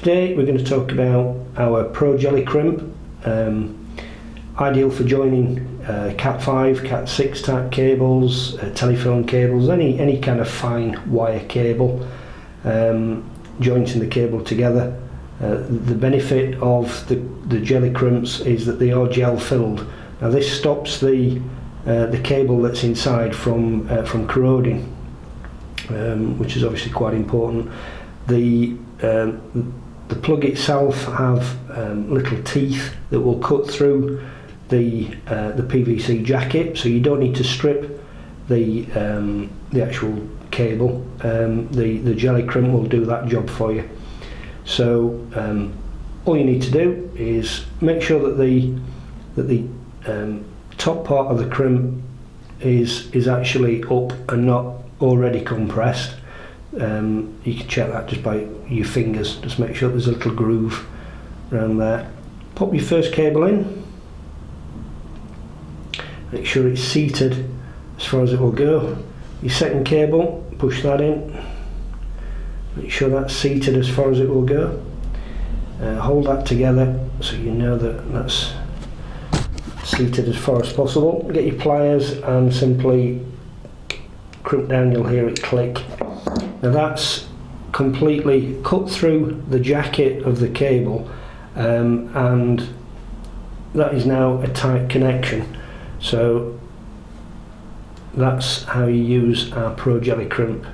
Today we're going to talk about our PROJELLYCRIMP, ideal for joining Cat 5, Cat 6 type cables, telephone cables, any kind of fine wire cable, jointing the cable together. The benefit of the Jelly Crimps is that they are gel filled. Now this stops the cable that's inside from corroding, which is obviously quite important. The plug itself have little teeth that will cut through the PVC jacket, so you don't need to strip the actual cable. The Jelly Crimp will do that job for you. So all you need to do is make sure that the top part of the crimp is actually up and not already compressed. You can check that just by your fingers. Just make sure there's a little groove around there. Pop your first cable in. Make sure it's seated as far as it will go. Your second cable, push that in. Make sure that's seated as far as it will go. Hold that together so you know that that's seated as far as possible. Get your pliers and simply crimp down. You'll hear it click. Now that's completely cut through the jacket of the cable, and that is now a tight connection. So that's how you use our PROJELLYCRIMP.